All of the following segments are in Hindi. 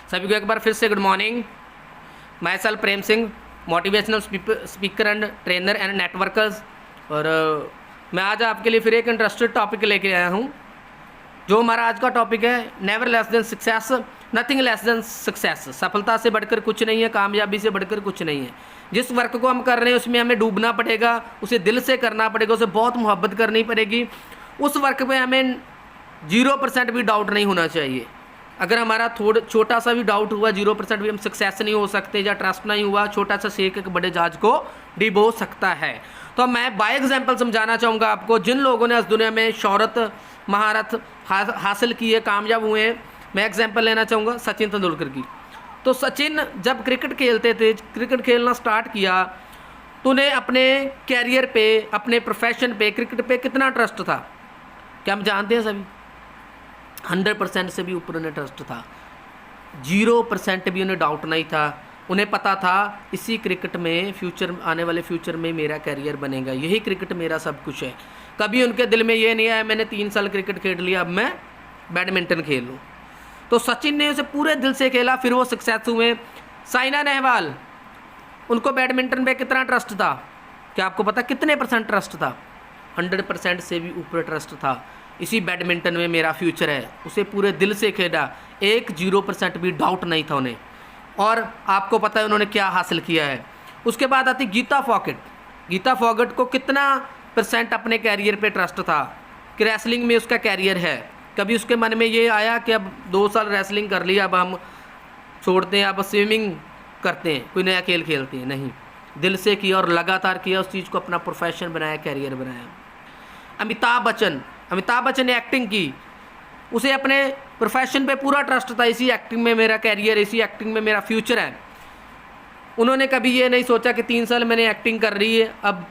सभी को एक बार फिर से गुड मॉर्निंग। मैं self Prem Singh, motivational speaker and trainer and networkers. और मैं आज आपके लिए फिर एक इंटरेस्टेड टॉपिक लेके आया हूँ। जो हमारा आज का टॉपिक है, never less than success, nothing less than success. सफलता से बढ़कर कुछ नहीं है, कामयाबी से बढ़कर कुछ नहीं है। जिस वर्क को हम कर रहे हैं उसमें हमें डूबना पड़ेगा, उसे दिल से करना पड़ेगा, उसे बहुत मोहब्बत करनी पड़ेगी। उस वर्क पे हमें 0% भी डाउट नहीं होना चाहिए। अगर हमारा छोटा सा भी डाउट हुआ, 0% भी हम सक्सेस नहीं हो सकते, या ट्रस्ट नहीं हुआ, छोटा सा शेक एक बड़े जहाज को डुबो सकता है। तो मैं बाय एग्जाम्पल समझाना चाहूँगा आपको, जिन लोगों ने इस दुनिया में शोहरत महारत हासिल की है, कामयाब हुए हैं। मैं एग्जाम्पल लेना चाहूँगा सचिन तेंदुलकर की। तो सचिन जब क्रिकेट खेलते थे, क्रिकेट खेलना स्टार्ट किया, तो उन्हें अपने कैरियर पे, अपने प्रोफेशन पे, क्रिकेट पे कितना ट्रस्ट था, क्या हम जानते हैं सभी? 100% से भी ऊपर उन्हें ट्रस्ट था। 0% भी उन्हें डाउट नहीं था। उन्हें पता था इसी क्रिकेट में फ्यूचर, आने वाले फ्यूचर में मेरा कैरियर बनेगा, यही क्रिकेट मेरा सब कुछ है। कभी उनके दिल में ये नहीं आया मैंने 3 साल क्रिकेट खेल लिया, अब मैं बैडमिंटन खेल लूँ। तो सचिन ने उसे पूरे दिल से खेला, फिर वो सक्सेस हुए। साइना नेहवाल, उनको बैडमिंटन पे कितना ट्रस्ट था, क्या आपको पता कितने % ट्रस्ट था? 100% से भी ऊपर ट्रस्ट था। इसी बैडमिंटन में मेरा फ्यूचर है, उसे पूरे दिल से खेला, 0% भी डाउट नहीं था उन्हें। और आपको पता है उन्होंने क्या हासिल किया है। उसके बाद आती गीता फोगट। गीता फोगट को कितना % अपने कैरियर पे ट्रस्ट था कि रेसलिंग में उसका कैरियर है। कभी उसके मन में ये आया कि अब 2 साल रेसलिंग कर लिया, अब हम छोड़ते हैं, अब स्विमिंग करते हैं, कोई नया खेल खेलते हैं? नहीं, दिल से किया और लगातार किया, उस चीज़ को अपना प्रोफेशन बनाया, कैरियर बनाया। अमिताभ बच्चन ने एक्टिंग की, उसे अपने प्रोफेशन पे पूरा ट्रस्ट था, इसी एक्टिंग में मेरा कैरियर, इसी एक्टिंग में मेरा फ्यूचर है। उन्होंने कभी ये नहीं सोचा कि 3 साल मैंने एक्टिंग कर रही है, अब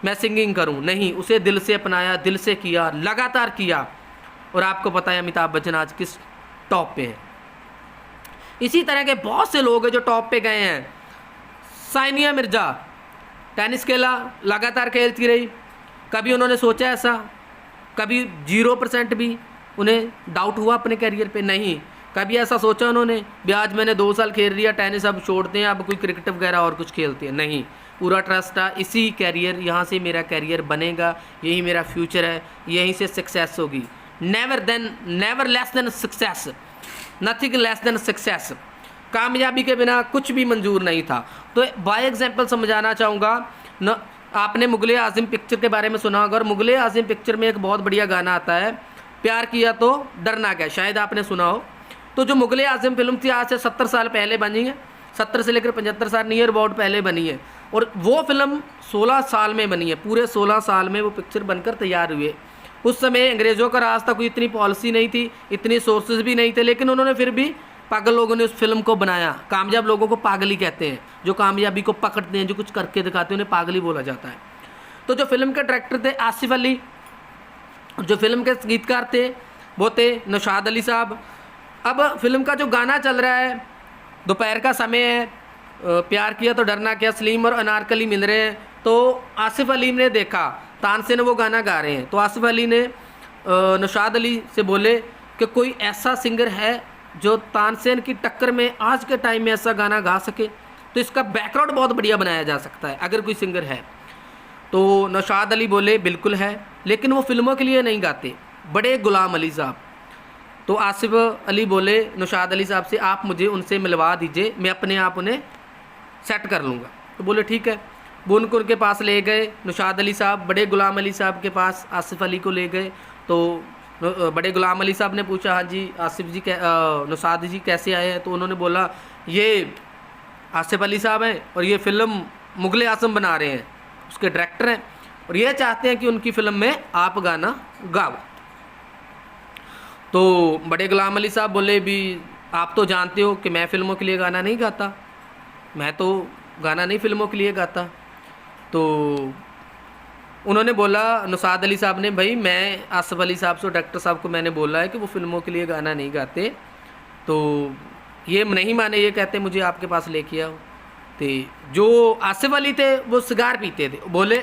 मैं सिंगिंग करूं। नहीं, उसे दिल से अपनाया, दिल से किया, लगातार किया। और आपको पता है अमिताभ बच्चन आज किस टॉप पे है। इसी तरह के बहुत से लोग हैं जो टॉप पे गए हैं। सानिया मिर्जा टेनिस खेला, लगातार खेलती रही, कभी उन्होंने सोचा ऐसा, कभी 0% भी उन्हें डाउट हुआ अपने कैरियर पे? नहीं। कभी ऐसा सोचा उन्होंने भी आज मैंने 2 साल खेल लिया टेनिस, अब छोड़ते हैं, अब कोई क्रिकेट वगैरह और कुछ खेलते हैं? नहीं, पूरा ट्रस्ट था, इसी कैरियर, यहाँ से मेरा कैरियर बनेगा, यही मेरा फ्यूचर है, यहीं से सक्सेस होगी। Never less than success, nothing less than success. कामयाबी के बिना कुछ भी मंजूर नहीं था। तो बाय एग्जाम्पल समझाना चाहूँगा न, आपने मुगले आज़िम पिक्चर के बारे में सुना होगा, और मुगले आज़िम पिक्चर में एक बहुत बढ़िया गाना आता है, प्यार किया तो डरना क्या, शायद आपने सुना हो। तो जो मुगले आज़िम फिल्म थी, आज से 70 साल पहले बनी है, 70 से लेकर 75 साल नियर अबाउट पहले बनी है। और वो फिल्म 16 साल में बनी है, पूरे 16 साल में वो पिक्चर बनकर तैयार हुए। उस समय अंग्रेज़ों का राज था, कोई इतनी पॉलिसी नहीं थी, इतने सोर्सेज भी नहीं थे, लेकिन उन्होंने फिर भी, पागल लोगों ने उस फिल्म को बनाया। कामयाब लोगों को पागल ही कहते हैं, जो कामयाबी को पकड़ते हैं, जो कुछ करके दिखाते हैं, उन्हें पागल ही बोला जाता है। तो जो फिल्म के डायरेक्टर थे आसिफ अली, जो फिल्म के गीतकार थे वो थे नौशाद अली साहब। अब फिल्म का जो गाना चल रहा है, दोपहर का समय है, प्यार किया तो डरना क्या, सलीम और अनारकली मिल रहे हैं। तो आसिफ अली ने देखा तानसेन वो गाना गा रहे हैं, तो आसिफ अली ने नौशाद अली से बोले कि कोई ऐसा सिंगर है जो तानसेन की टक्कर में आज के टाइम में ऐसा गाना गा सके, तो इसका बैकग्राउंड बहुत बढ़िया बनाया जा सकता है अगर कोई सिंगर है। तो नौशाद अली बोले बिल्कुल है, लेकिन वो फिल्मों के लिए नहीं गाते, बड़े गुलाम अली साहब। तो आसिफ अली बोले नौशाद अली साहब से, आप मुझे उनसे मिलवा दीजिए, मैं अपने आप उन्हें सेट कर लूँगा। तो बोले ठीक है। वो उनके पास ले गए, नौशाद अली साहब बड़े गुलाम अली साहब के पास आसिफ अली को ले गए। तो बड़े गुलाम अली साहब ने पूछा, हाँ जी आसिफ जी नौशाद जी कैसे आए हैं? तो उन्होंने बोला ये आसिफ अली साहब हैं और ये फ़िल्म मुगले आज़म बना रहे हैं, उसके डायरेक्टर हैं, और ये चाहते हैं कि उनकी फ़िल्म में आप गाना गाओ। तो बड़े गुलाम अली साहब बोले भी आप तो जानते हो कि मैं फ़िल्मों के लिए गाना नहीं गाता, मैं तो गाना नहीं फ़िल्मों के लिए गाता। तो उन्होंने बोला, नौशाद अली साहब ने, भाई मैं आसिफ अली साहब से, डायरेक्टर साहब को मैंने बोला है कि वो फ़िल्मों के लिए गाना नहीं गाते, तो ये नहीं माने, ये कहते मुझे आपके पास लेके आओ। तो जो आसिफ अली थे वो सिगार पीते थे, बोले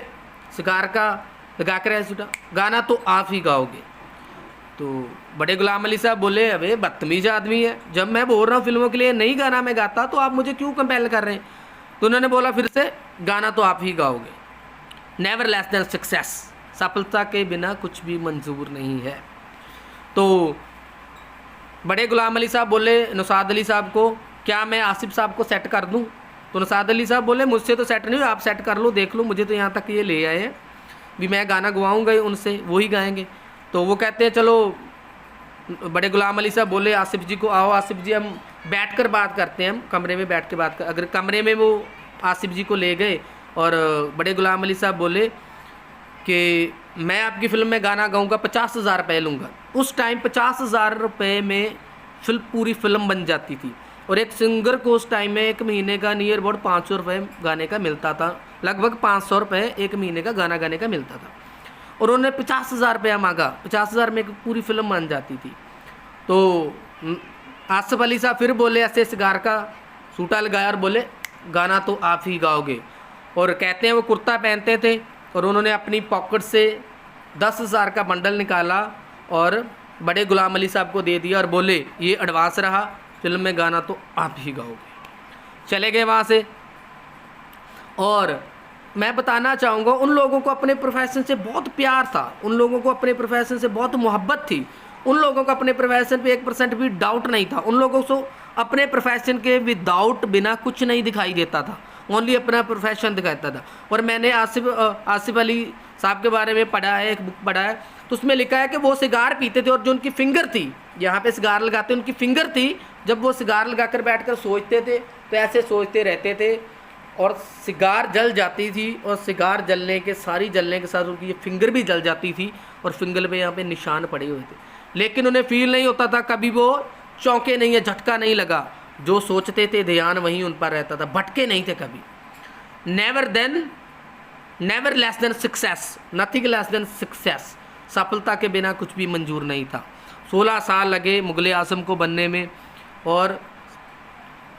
सिगार का लगा कर ऐसा गाना तो आप ही गाओगे। तो बड़े गुलाम अली साहब बोले अबे बदतमीज आदमी है, जब मैं बोल रहा हूँ फिल्मों के लिए नहीं गाना मैं गाता तो आप मुझे क्यों कंपेल कर रहे हैं। तो उन्होंने बोला फिर से गाना तो आप ही गाओगे। नेवर लेस देन सक्सेस, सफलता के बिना कुछ भी मंजूर नहीं है। तो बड़े गुलाम अली साहब बोले नौशाद अली साहब को क्या मैं आसिफ साहब को सेट कर दूं। तो नौशाद अली साहब बोले मुझसे तो सेट नहीं, आप सेट कर लो, देख लो, मुझे तो यहाँ तक ये ले आए हैं, भी मैं गाना गवाऊँगा उनसे, वही गाएंगे। तो वो कहते हैं चलो, बड़े गुलाम अली साहब बोले आसिफ जी को आओ आसिफ जी हम बैठ कर बात करते हैं, हम कमरे में बैठ के बात कर। अगर कमरे में वो आसिफ जी को ले गए और बड़े गुलाम अली साहब बोले कि मैं आपकी फ़िल्म में गाना गाऊंगा, 50,000 रुपये लूँगा। उस टाइम 50,000 रुपये में पूरी फिल्म बन जाती थी और एक सिंगर को उस टाइम में एक महीने का नियर अबाउट 500 रुपये गाने का मिलता था, लगभग 500 रुपये एक महीने का गाना गाने का मिलता था। और उन्होंने 50,000 रुपया मांगा, 50,000 में पूरी फिल्म बन जाती थी। तो आसिफ अली साहब फिर बोले ऐसे सिगार का सूटा लगाया और बोले गाना तो आप ही गाओगे। और कहते हैं वो कुर्ता पहनते थे और उन्होंने अपनी पॉकेट से 10,000 का बंडल निकाला और बड़े गुलाम अली साहब को दे दिया और बोले ये एडवांस रहा, फिल्म में गाना तो आप ही गाओगे। चले गए वहाँ से। और मैं बताना चाहूँगा उन लोगों को अपने प्रोफेशन से बहुत प्यार था, उन लोगों को अपने प्रोफेशन से बहुत मोहब्बत थी, उन लोगों को अपने प्रोफेशन पे 1% भी डाउट नहीं था। उन लोगों को अपने प्रोफेशन के विदाउट बिना कुछ नहीं दिखाई देता था, ओनली अपना प्रोफेशन दिखाता था। और मैंने आसिफ अली साहब के बारे में पढ़ा है, एक बुक पढ़ा है, तो उसमें लिखा है कि वो सिगार पीते थे और जो उनकी फिंगर थी, यहाँ पे सिगार लगाते उनकी फिंगर थी, जब वो सिगार लगाकर बैठकर सोचते थे तो ऐसे सोचते रहते थे और सिगार जल जाती थी और सिगार जलने के साथ उनकी ये फिंगर भी जल जाती थी और फिंगर पे यहाँ पे निशान पड़े हुए थे, लेकिन उन्हें फील नहीं होता था, कभी वो चौंके नहीं है, झटका नहीं लगा। जो सोचते थे ध्यान वहीं उन पर रहता था, भटके नहीं थे कभी। Never less than success, nothing less than success, सफलता के बिना कुछ भी मंजूर नहीं था। 16 साल लगे मुग़ल आज़म को बनने में और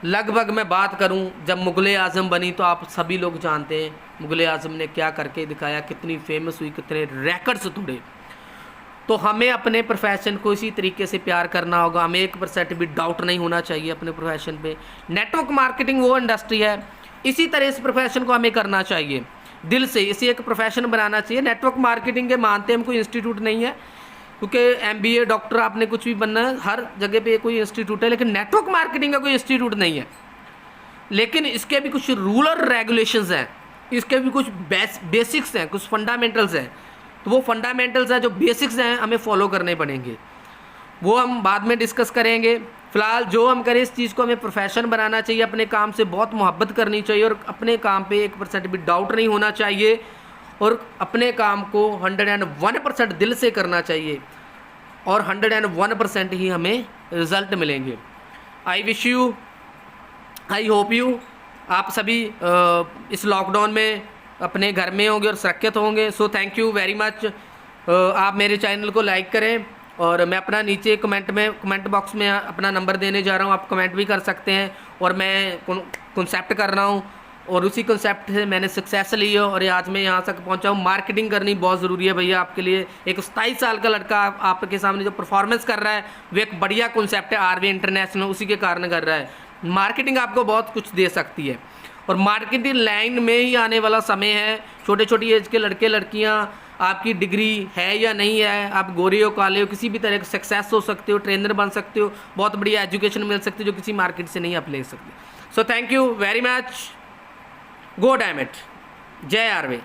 लगभग मैं बात करूं जब मुग़ल आज़म बनी तो आप सभी लोग जानते हैं मुग़ल आज़म ने क्या करके दिखाया, कितनी फेमस हुई, कितने रिकॉर्ड्स तोड़े। तो हमें अपने प्रोफेशन को इसी तरीके से प्यार करना होगा, हमें 1% भी डाउट नहीं होना चाहिए अपने प्रोफेशन पे। नेटवर्क मार्केटिंग वो इंडस्ट्री है, इसी तरह इस प्रोफेशन को हमें करना चाहिए, दिल से इसे एक प्रोफेशन बनाना चाहिए। नेटवर्क मार्केटिंग के मानते हम कोई इंस्टीट्यूट नहीं है, क्योंकि MBA डॉक्टर आपने कुछ भी बनना है, हर जगह पे कोई इंस्टीट्यूट है, लेकिन नेटवर्क मार्केटिंग का कोई इंस्टीट्यूट नहीं है। लेकिन इसके भी कुछ रूल और रेगुलेशंस हैं, इसके भी कुछ बेसिक्स हैं, कुछ फंडामेंटल्स हैं। तो वो फंडामेंटल्स हैं, जो बेसिक्स हैं, हमें फॉलो करने पड़ेंगे, वो हम बाद में डिस्कस करेंगे। फ़िलहाल जो हम करें इस चीज़ को हमें प्रोफेशन बनाना चाहिए, अपने काम से बहुत मोहब्बत करनी चाहिए और अपने काम पे 1% भी डाउट नहीं होना चाहिए और अपने काम को 101% दिल से करना चाहिए और 101% ही हमें रिज़ल्ट मिलेंगे। आई होप यू आप सभी इस लॉकडाउन में अपने घर में होंगे और सुरक्षित होंगे। So thank you very much. आप मेरे चैनल को लाइक करें और मैं अपना नीचे कमेंट बॉक्स में अपना नंबर देने जा रहा हूँ, आप कमेंट भी कर सकते हैं। और मैं कॉन्सेप्ट कर रहा हूँ और उसी कॉन्सेप्ट से मैंने सक्सेस ली है और आज मैं यहाँ तक पहुँचा हूँ। मार्केटिंग करनी बहुत ज़रूरी है भैया आपके लिए। एक 27 साल का लड़का आपके सामने जो परफॉर्मेंस कर रहा है वो एक बढ़िया कॉन्सेप्ट है, RV इंटरनेशनल उसी के कारण कर रहा है। मार्केटिंग आपको बहुत कुछ दे सकती है और मार्केटिंग लाइन में ही आने वाला समय है। छोटी एज के लड़के लड़कियाँ, आपकी डिग्री है या नहीं है, आप गोरे हो काले हो, किसी भी तरह का सक्सेस हो सकते हो, ट्रेनर बन सकते हो, बहुत बढ़िया एजुकेशन मिल सकती है जो किसी मार्केट से नहीं आप ले सकते। So thank you very much, go damn it, जय आरवे।